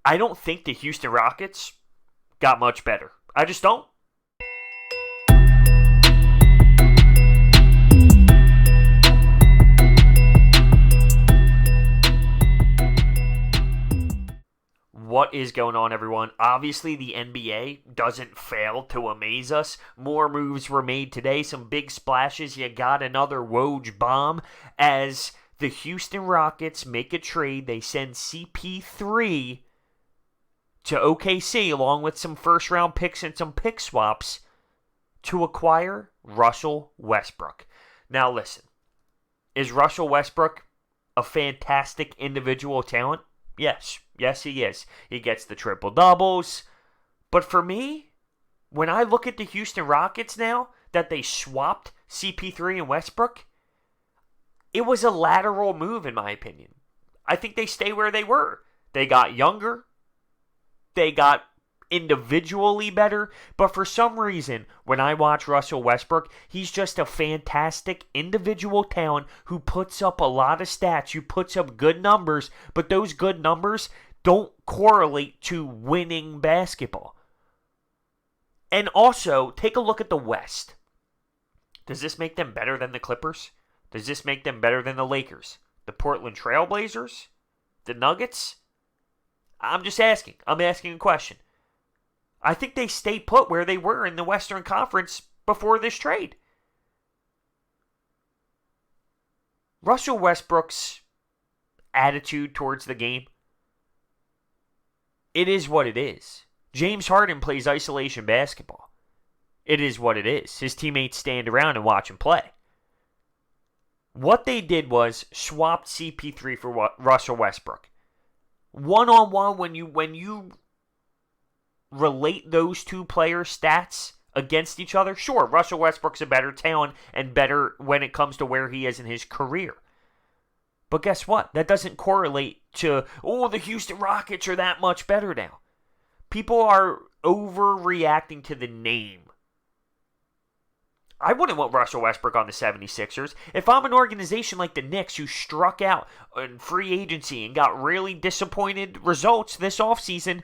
I don't think the Houston Rockets got much better. I just don't. What is going on, everyone? Obviously, the NBA doesn't fail to amaze us. More moves were made today, some big splashes. You got another Woj bomb as the Houston Rockets make a trade. They send CP3 to OKC along with some first-round picks and some pick swaps to acquire Russell Westbrook. Now, listen, is Russell Westbrook a fantastic individual talent? Yes, he is. He gets the triple doubles. But for me, when I look at the Houston Rockets now, that they swapped CP3 and Westbrook, it was a lateral move in my opinion. I think they stay where they were. They got younger. They got individually better, but for some reason, when I watch Russell Westbrook, he's just a fantastic individual talent who puts up a lot of stats, who puts up good numbers, but those good numbers don't correlate to winning basketball. And also, take a look at the West. Does this make them better than the Clippers? Does this make them better than the Lakers? The Portland Trail Blazers? The Nuggets? I'm just asking. I'm asking a question. I think they stay put where they were in the Western Conference before this trade. Russell Westbrook's attitude towards the game, it is what it is. James Harden plays isolation basketball. It is what it is. His teammates stand around and watch him play. What they did was swapped CP3 for Russell Westbrook. One-on-one, when you relate those two players' stats against each other, sure, Russell Westbrook's a better talent and better when it comes to where he is in his career. But guess what? That doesn't correlate to, the Houston Rockets are that much better now. People are overreacting to the name. I wouldn't want Russell Westbrook on the 76ers. If I'm an organization like the Knicks who struck out in free agency and got really disappointed results this offseason,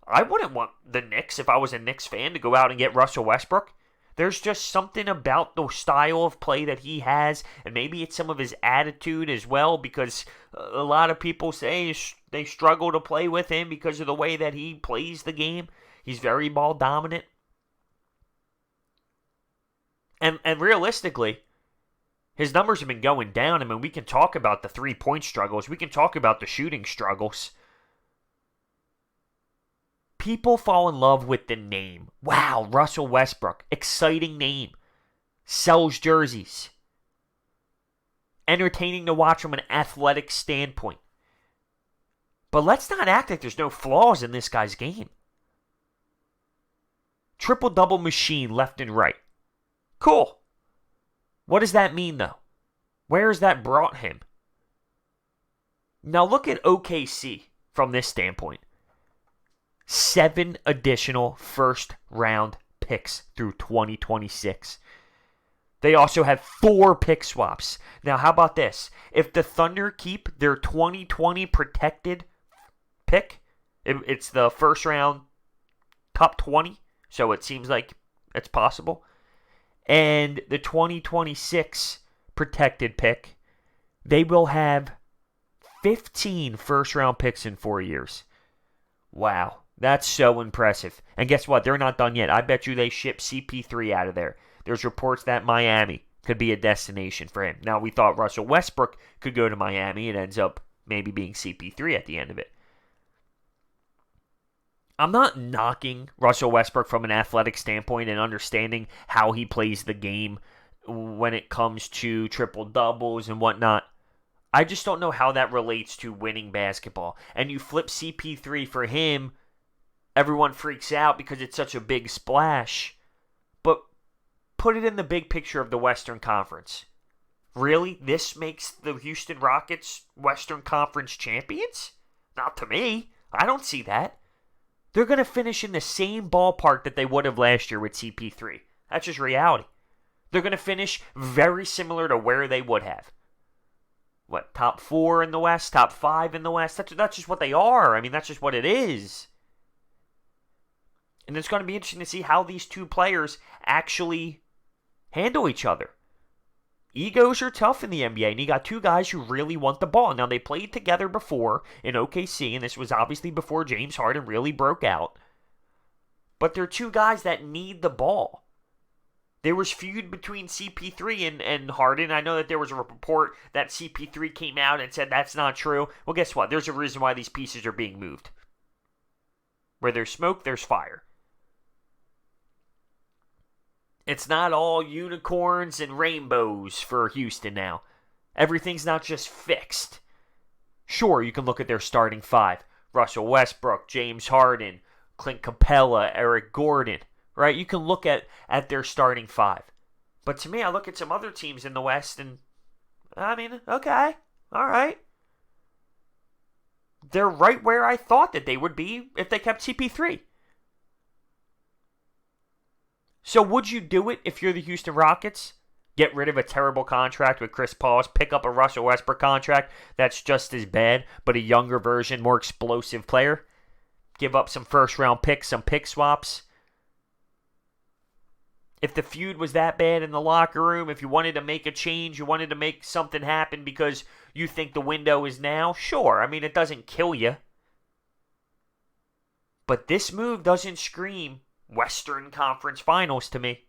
I wouldn't want the Knicks, if I was a Knicks fan, to go out and get Russell Westbrook. There's just something about the style of play that he has, and maybe it's some of his attitude as well, because a lot of people say they struggle to play with him because of the way that he plays the game. He's very ball dominant. And realistically, his numbers have been going down. I mean, we can talk about the three-point struggles. We can talk about the shooting struggles. People fall in love with the name. Wow, Russell Westbrook. Exciting name. Sells jerseys. Entertaining to watch from an athletic standpoint. But let's not act like there's no flaws in this guy's game. Triple-double machine left and right. Cool. What does that mean, though? Where has that brought him? Now look at OKC from this standpoint. 7 additional first-round picks through 2026. They also have 4 pick swaps. Now, how about this? If the Thunder keep their 2020 protected pick, it's the first-round top 20, so it seems like it's possible, and the 2026 protected pick, they will have 15 first-round picks in 4 years. Wow, that's so impressive. And guess what? They're not done yet. I bet you they ship CP3 out of there. There's reports that Miami could be a destination for him. Now, we thought Russell Westbrook could go to Miami. It ends up maybe being CP3 at the end of it. I'm not knocking Russell Westbrook from an athletic standpoint and understanding how he plays the game when it comes to triple-doubles and whatnot. I just don't know how that relates to winning basketball. And you flip CP3 for him, everyone freaks out because it's such a big splash. But put it in the big picture of the Western Conference. Really? This makes the Houston Rockets Western Conference champions? Not to me. I don't see that. They're going to finish in the same ballpark that they would have last year with CP3. That's just reality. They're going to finish very similar to where they would have. top 4 in the West, top 5 in the West. That's just what they are. I mean, that's just what it is. And it's going to be interesting to see how these two players actually handle each other. Egos are tough in the NBA, and you got two guys who really want the ball. Now, they played together before in OKC, and this was obviously before James Harden really broke out. But they're two guys that need the ball. There was feud between CP3 and Harden. I know that there was a report that CP3 came out and said that's not true. Well, guess what? There's a reason why these pieces are being moved. Where there's smoke, there's fire. It's not all unicorns and rainbows for Houston now. Everything's not just fixed. Sure, you can look at their starting 5. Russell Westbrook, James Harden, Clint Capella, Eric Gordon. Right? You can look at their starting 5. But to me, I look at some other teams in the West and, I mean, okay. All right. They're right where I thought that they would be if they kept CP3. So would you do it if you're the Houston Rockets? Get rid of a terrible contract with Chris Paul, pick up a Russell Westbrook contract that's just as bad, but a younger version, more explosive player? Give up some first-round picks, some pick swaps? If the feud was that bad in the locker room, if you wanted to make a change, you wanted to make something happen because you think the window is now, sure. I mean, it doesn't kill you. But this move doesn't scream Western Conference Finals to me.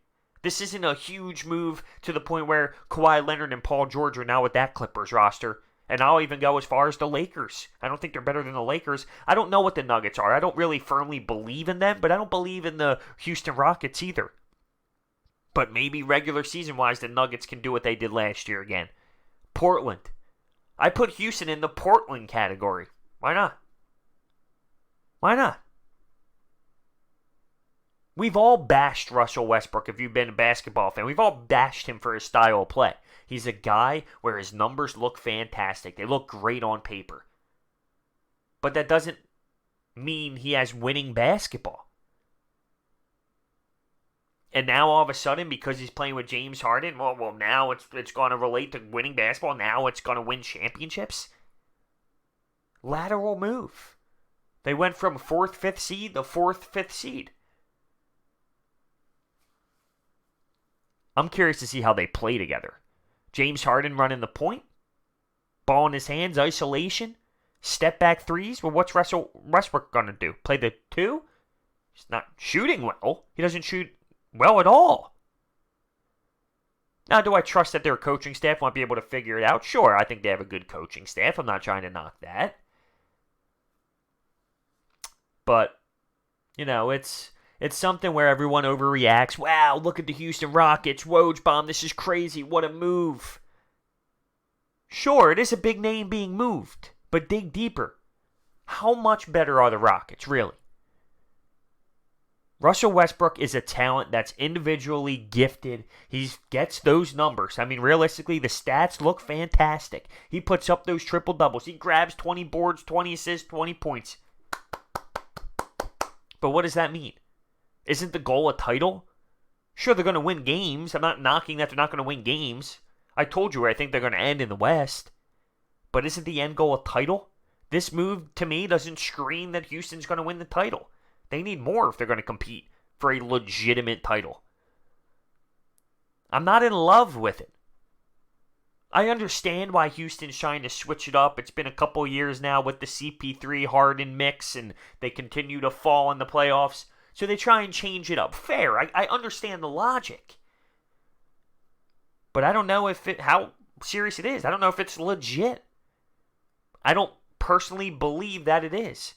This isn't a huge move to the point where Kawhi Leonard and Paul George are now with that Clippers roster. And I'll even go as far as the Lakers. I don't think they're better than the Lakers. I don't know what the Nuggets are. I don't really firmly believe in them, but I don't believe in the Houston Rockets either. But maybe regular season-wise, the Nuggets can do what they did last year again. Portland. I put Houston in the Portland category. Why not? Why not? We've all bashed Russell Westbrook if you've been a basketball fan. We've all bashed him for his style of play. He's a guy where his numbers look fantastic. They look great on paper. But that doesn't mean he has winning basketball. And now all of a sudden, because he's playing with James Harden, well now it's going to relate to winning basketball. Now it's going to win championships. Lateral move. They went from 4th, 5th seed to 4th, 5th seed. I'm curious to see how they play together. James Harden running the point. Ball in his hands, isolation. Step back threes. Well, what's Russell Westbrook going to do? Play the 2? He's not shooting well. He doesn't shoot well at all. Now, do I trust that their coaching staff won't be able to figure it out? Sure, I think they have a good coaching staff. I'm not trying to knock that. But, you know, it's something where everyone overreacts. Wow, look at the Houston Rockets. Woj bomb, this is crazy. What a move. Sure, it is a big name being moved. But dig deeper. How much better are the Rockets, really? Russell Westbrook is a talent that's individually gifted. He gets those numbers. I mean, realistically, the stats look fantastic. He puts up those triple-doubles. He grabs 20 boards, 20 assists, 20 points. But what does that mean? Isn't the goal a title? Sure, they're going to win games. I'm not knocking that they're not going to win games. I told you where I think they're going to end in the West. But isn't the end goal a title? This move, to me, doesn't scream that Houston's going to win the title. They need more if they're going to compete for a legitimate title. I'm not in love with it. I understand why Houston's trying to switch it up. It's been a couple years now with the CP3 Harden mix, and they continue to fall in the playoffs. So they try and change it up. Fair. I understand the logic. But I don't know how serious it is. I don't know if it's legit. I don't personally believe that it is.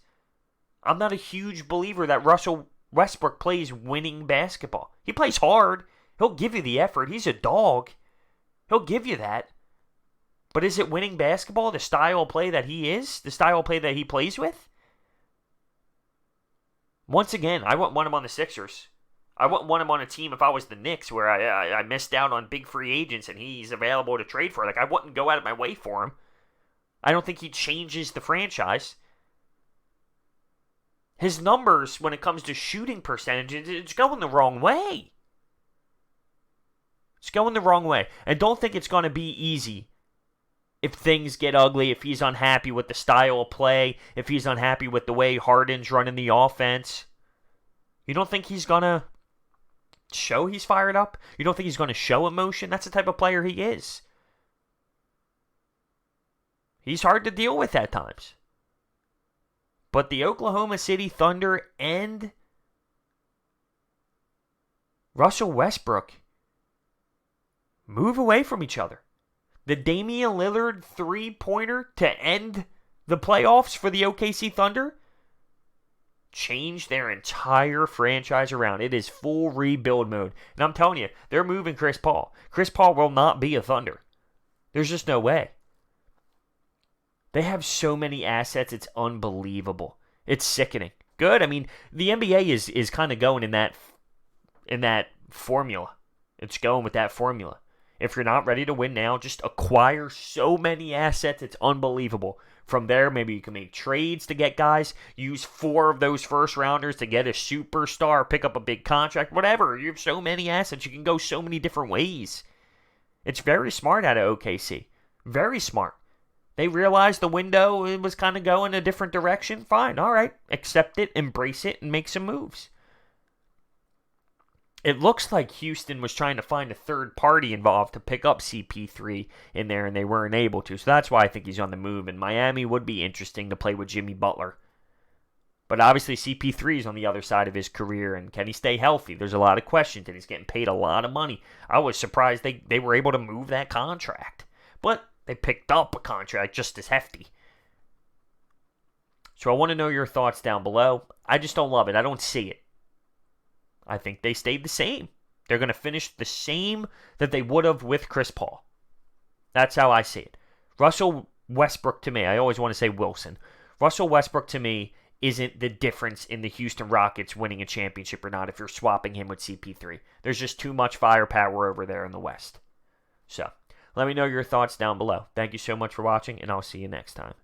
I'm not a huge believer that Russell Westbrook plays winning basketball. He plays hard. He'll give you the effort. He's a dog. He'll give you that. But is it winning basketball, the style of play that he is? The style of play that he plays with? Once again, I wouldn't want him on the Sixers. I wouldn't want him on a team if I was the Knicks where I missed out on big free agents and he's available to trade for. Like, I wouldn't go out of my way for him. I don't think he changes the franchise. His numbers, when it comes to shooting percentages, it's going the wrong way. It's going the wrong way. And don't think it's going to be easy if things get ugly, if he's unhappy with the style of play, if he's unhappy with the way Harden's running the offense, you don't think he's going to show he's fired up? You don't think he's going to show emotion? That's the type of player he is. He's hard to deal with at times. But the Oklahoma City Thunder and Russell Westbrook move away from each other. The Damian Lillard three-pointer to end the playoffs for the OKC Thunder changed their entire franchise around. It is full rebuild mode. And I'm telling you, they're moving Chris Paul. Chris Paul will not be a Thunder. There's just no way. They have so many assets, it's unbelievable. It's sickening. Good. I mean, the NBA is kind of going in that formula. It's going with that formula. If you're not ready to win now, just acquire so many assets. It's unbelievable. From there, maybe you can make trades to get guys. Use 4 of those first rounders to get a superstar, pick up a big contract, whatever. You have so many assets. You can go so many different ways. It's very smart out of OKC. Very smart. They realized the window was kind of going a different direction. Fine. All right. Accept it, embrace it, and make some moves. It looks like Houston was trying to find a third party involved to pick up CP3 in there, and they weren't able to. So that's why I think he's on the move. And Miami would be interesting to play with Jimmy Butler. But obviously CP3 is on the other side of his career, and can he stay healthy? There's a lot of questions, and he's getting paid a lot of money. I was surprised they were able to move that contract. But they picked up a contract just as hefty. So I want to know your thoughts down below. I just don't love it. I don't see it. I think they stayed the same. They're going to finish the same that they would have with Chris Paul. That's how I see it. Russell Westbrook to me, I always want to say Wilson. Russell Westbrook to me isn't the difference in the Houston Rockets winning a championship or not if you're swapping him with CP3. There's just too much firepower over there in the West. So, let me know your thoughts down below. Thank you so much for watching, and I'll see you next time.